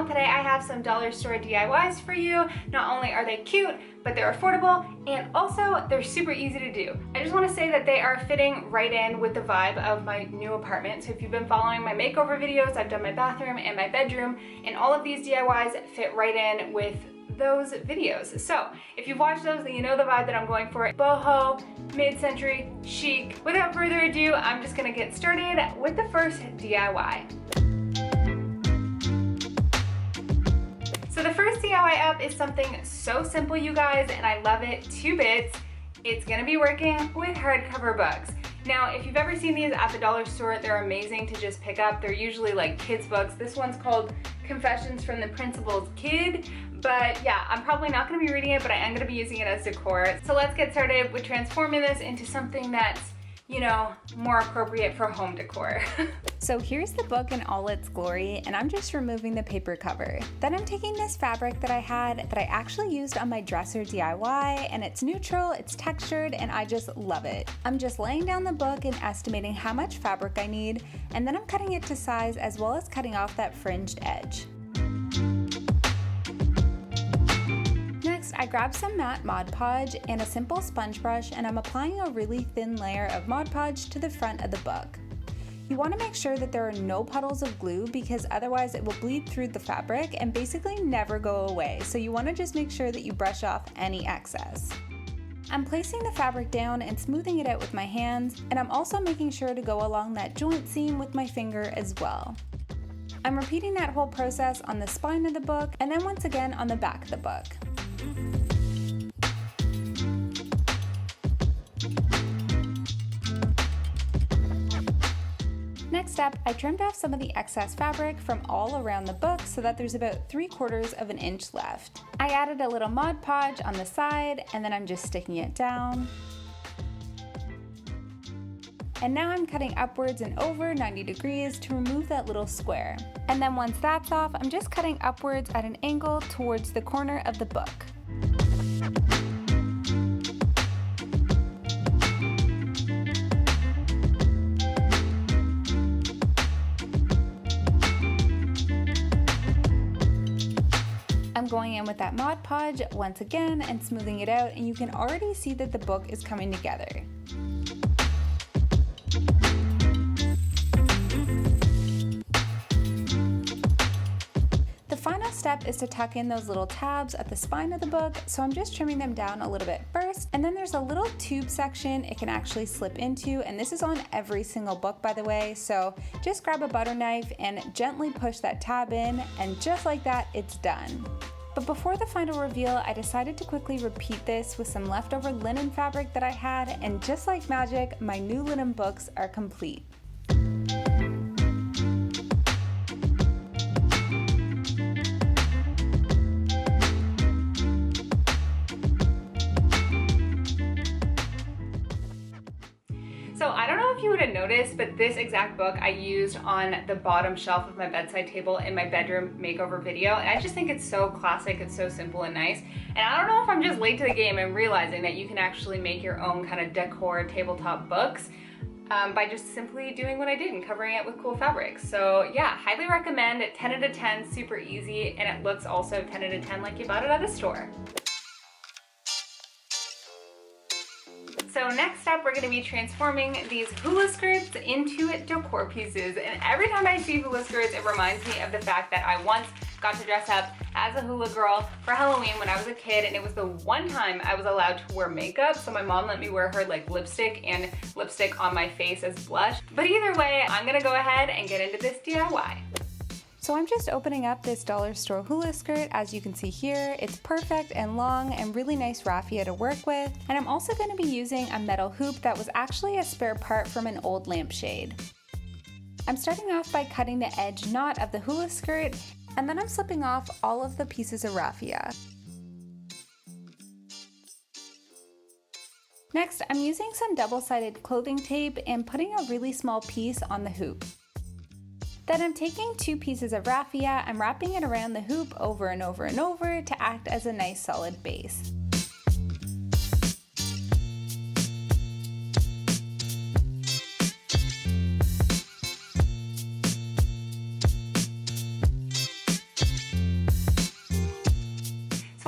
channel. Today I have some dollar store DIYs for you. Not only are they cute, but they're affordable and also they're super easy to do. I just want to say that they are fitting right in with the vibe of my new apartment. So if you've been following my makeover videos, I've done my bathroom and my bedroom, and all of these DIYs fit right in with those videos. So if you've watched those, then you know the vibe that I'm going for. Boho, mid-century, chic. Without further ado, I'm just gonna get started with the first DIY. So the first DIY up is something so simple, you guys, and I love it 2 bits. It's gonna be working with hardcover books. Now, if you've ever seen these at the dollar store, they're amazing to just pick up. They're usually like kids' books. This one's called Confessions from the Principal's Kid. But yeah, I'm probably not gonna be reading it, but I am gonna be using it as decor. So let's get started with transforming this into something that's, you know, more appropriate for home decor. So here's the book in all its glory, and I'm just removing the paper cover. Then I'm taking this fabric that I had that I actually used on my dresser DIY, and it's neutral, it's textured, and I just love it. I'm just laying down the book and estimating how much fabric I need, and then I'm cutting it to size as well as cutting off that fringed edge. Next, I grabbed some matte Mod Podge and a simple sponge brush, and I'm applying a really thin layer of Mod Podge to the front of the book. You want to make sure that there are no puddles of glue because otherwise it will bleed through the fabric and basically never go away, so you want to just make sure that you brush off any excess. I'm placing the fabric down and smoothing it out with my hands, and I'm also making sure to go along that joint seam with my finger as well. I'm repeating that whole process on the spine of the book and then once again on the back of the book. Next up, I trimmed off some of the excess fabric from all around the book so that there's about 3/4 of an inch left. I added a little Mod Podge on the side and then I'm just sticking it down. And now I'm cutting upwards and over 90 degrees to remove that little square. And then once that's off, I'm just cutting upwards at an angle towards the corner of the book. I'm going in with that Mod Podge once again and smoothing it out, and you can already see that the book is coming together. The final step is to tuck in those little tabs at the spine of the book, so I'm just trimming them down a little bit first, and then there's a little tube section it can actually slip into, and this is on every single book, by the way, so just grab a butter knife and gently push that tab in, and just like that, it's done. But before the final reveal, I decided to quickly repeat this with some leftover linen fabric that I had, and just like magic, my new linen books are complete. So I don't know if you would have noticed, but this exact book I used on the bottom shelf of my bedside table in my bedroom makeover video. And I just think it's so classic, it's so simple and nice. And I don't know if I'm just late to the game and realizing that you can actually make your own kind of decor tabletop books by just simply doing what I did and covering it with cool fabrics. So yeah, highly recommend it. 10 out of 10, super easy, and it looks also 10 out of 10 like you bought it at a store. So next up, we're gonna be transforming these hula skirts into decor pieces. And every time I see hula skirts, it reminds me of the fact that I once got to dress up as a hula girl for Halloween when I was a kid, and it was the one time I was allowed to wear makeup. So my mom let me wear her like lipstick and lipstick on my face as blush. But either way, I'm gonna go ahead and get into this DIY. So I'm just opening up this dollar store hula skirt. As you can see here, it's perfect and long and really nice raffia to work with. And I'm also going to be using a metal hoop that was actually a spare part from an old lampshade. I'm starting off by cutting the edge knot of the hula skirt, and then I'm slipping off all of the pieces of raffia. Next, I'm using some double-sided clothing tape and putting a really small piece on the hoop. Then I'm taking 2 pieces of raffia, I'm wrapping it around the hoop over and over and over to act as a nice solid base.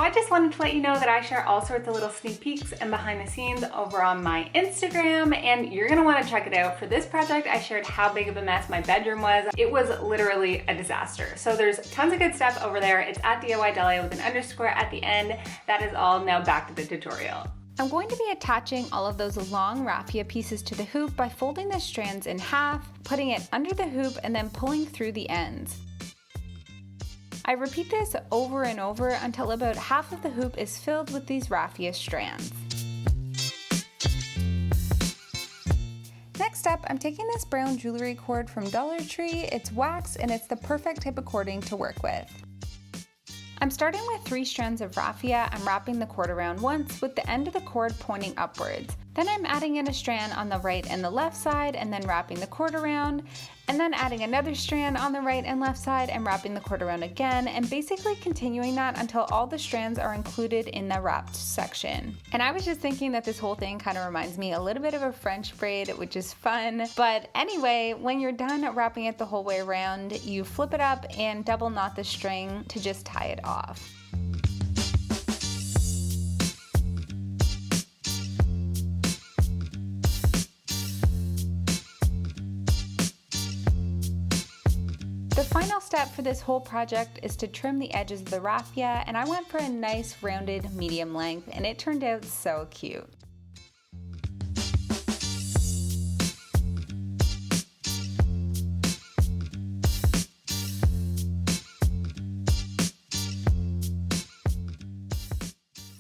I just wanted to let you know that I share all sorts of little sneak peeks and behind the scenes over on my Instagram, and you're gonna wanna check it out. For this project, I shared how big of a mess my bedroom was. It was literally a disaster. So there's tons of good stuff over there. It's at DIY Dalia with an underscore at the end. That is all. Now back to the tutorial. I'm going to be attaching all of those long raffia pieces to the hoop by folding the strands in half, putting it under the hoop, and then pulling through the ends. I repeat this over and over until about half of the hoop is filled with these raffia strands. Next up, I'm taking this brown jewelry cord from Dollar Tree. It's wax and it's the perfect type of cording to work with. I'm starting with 3 strands of raffia. I'm wrapping the cord around once with the end of the cord pointing upwards. Then I'm adding in a strand on the right and the left side and then wrapping the cord around, and then adding another strand on the right and left side and wrapping the cord around again, and basically continuing that until all the strands are included in the wrapped section. And I was just thinking that this whole thing kind of reminds me a little bit of a French braid, which is fun. But anyway, when you're done wrapping it the whole way around, you flip it up and double knot the string to just tie it off. The final step for this whole project is to trim the edges of the raffia, and I went for a nice rounded medium length, and it turned out so cute.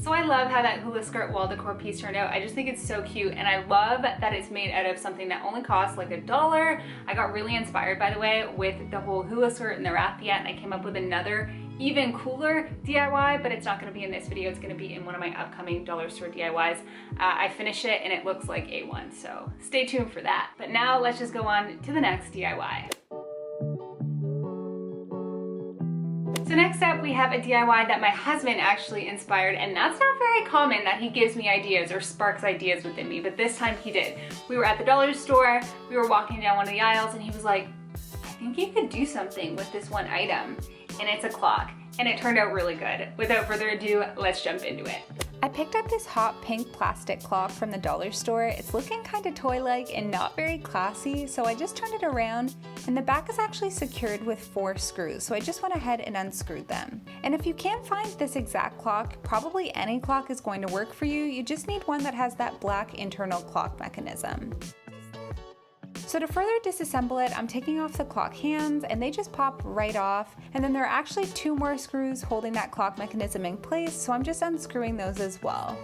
So I love how that hula skirt wall decor piece turned out. I just think it's so cute, and I love that it's made out of something that only costs like $1. I got really inspired, by the way, with the whole hula skirt and the raffia, and I came up with another even cooler DIY, but it's not gonna be in this video. It's gonna be in one of my upcoming dollar store DIYs. I finish it and it looks like A1, so stay tuned for that. But now let's just go on to the next DIY. So next up, we have a DIY that my husband actually inspired, and that's not very common that he gives me ideas or sparks ideas within me, but this time he did. We were at the dollar store, we were walking down one of the aisles, and he was like, I think you could do something with this one item, and it's a clock, and it turned out really good. Without further ado, let's jump into it. I picked up this hot pink plastic clock from the dollar store. It's looking kind of toy-like and not very classy, so I just turned it around, and the back is actually secured with 4 screws, so I just went ahead and unscrewed them. And if you can't find this exact clock, probably any clock is going to work for you. You just need one that has that black internal clock mechanism. So to further disassemble it, I'm taking off the clock hands, and they just pop right off. And then there are actually 2 more screws holding that clock mechanism in place, so I'm just unscrewing those as well.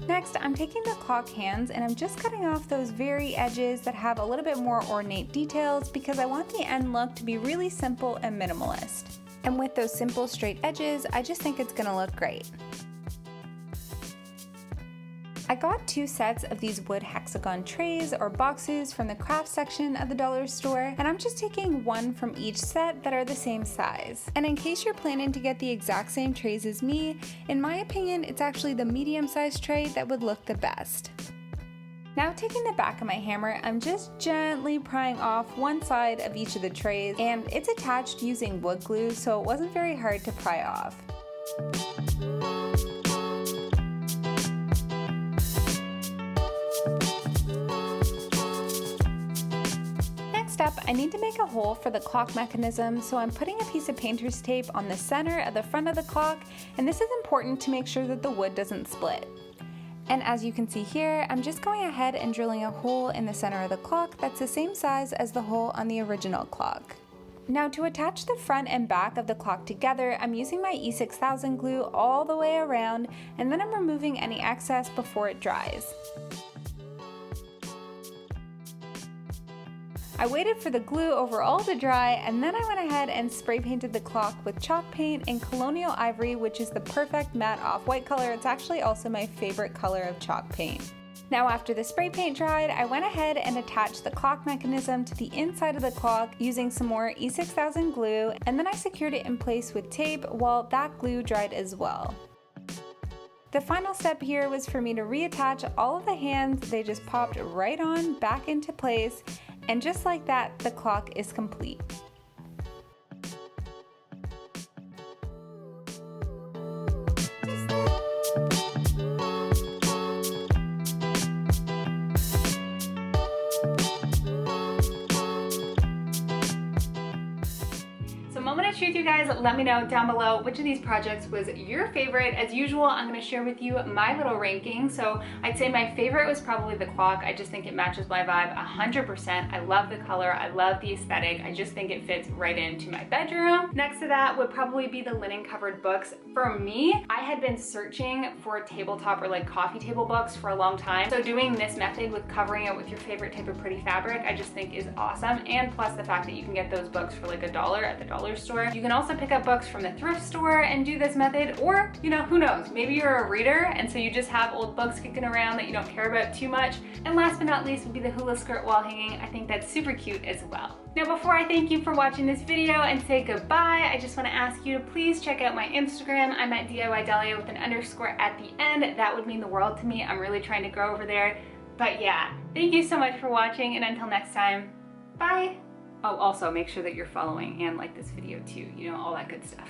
Next, I'm taking the clock hands and I'm just cutting off those very edges that have a little bit more ornate details because I want the end look to be really simple and minimalist. And with those simple straight edges, I just think it's gonna look great. I got 2 sets of these wood hexagon trays or boxes from the craft section of the dollar store, and I'm just taking 1 from each set that are the same size. And in case you're planning to get the exact same trays as me, in my opinion, it's actually the medium-sized tray that would look the best. Now taking the back of my hammer, I'm just gently prying off one side of each of the trays, and it's attached using wood glue, so it wasn't very hard to pry off. Up, I need to make a hole for the clock mechanism, so I'm putting a piece of painter's tape on the center of the front of the clock, and this is important to make sure that the wood doesn't split. And as you can see here, I'm just going ahead and drilling a hole in the center of the clock that's the same size as the hole on the original clock. Now to attach the front and back of the clock together, I'm using my E6000 glue all the way around, and then I'm removing any excess before it dries. I waited for the glue overall to dry, and then I went ahead and spray painted the clock with chalk paint in Colonial Ivory, which is the perfect matte off-white color. It's actually also my favorite color of chalk paint. Now after the spray paint dried, I went ahead and attached the clock mechanism to the inside of the clock using some more E6000 glue, and then I secured it in place with tape while that glue dried as well. The final step here was for me to reattach all of the hands. They just popped right on back into place. And just like that, the clock is complete. Moment of truth, you guys, let me know down below which of these projects was your favorite. As usual, I'm going to share with you my little ranking. So I'd say my favorite was probably the clock. I just think it matches my vibe 100%. I love the color. I love the aesthetic. I just think it fits right into my bedroom. Next to that would probably be the linen covered books. For me, I had been searching for tabletop or like coffee table books for a long time. So doing this method with covering it with your favorite type of pretty fabric, I just think is awesome. And plus the fact that you can get those books for like $1 at the dollar store. You can also pick up books from the thrift store and do this method, or, you know, who knows, maybe you're a reader and so you just have old books kicking around that you don't care about too much. And last but not least would be the hula skirt wall hanging. I think that's super cute as well. Now, before I thank you for watching this video and say goodbye, I just want to ask you to please check out my Instagram. I'm at DIY Dalia with an underscore at the end. That would mean the world to me. I'm really trying to grow over there. But yeah, thank you so much for watching, and until next time, bye. Oh, also make sure that you're following and like this video too, you know, all that good stuff.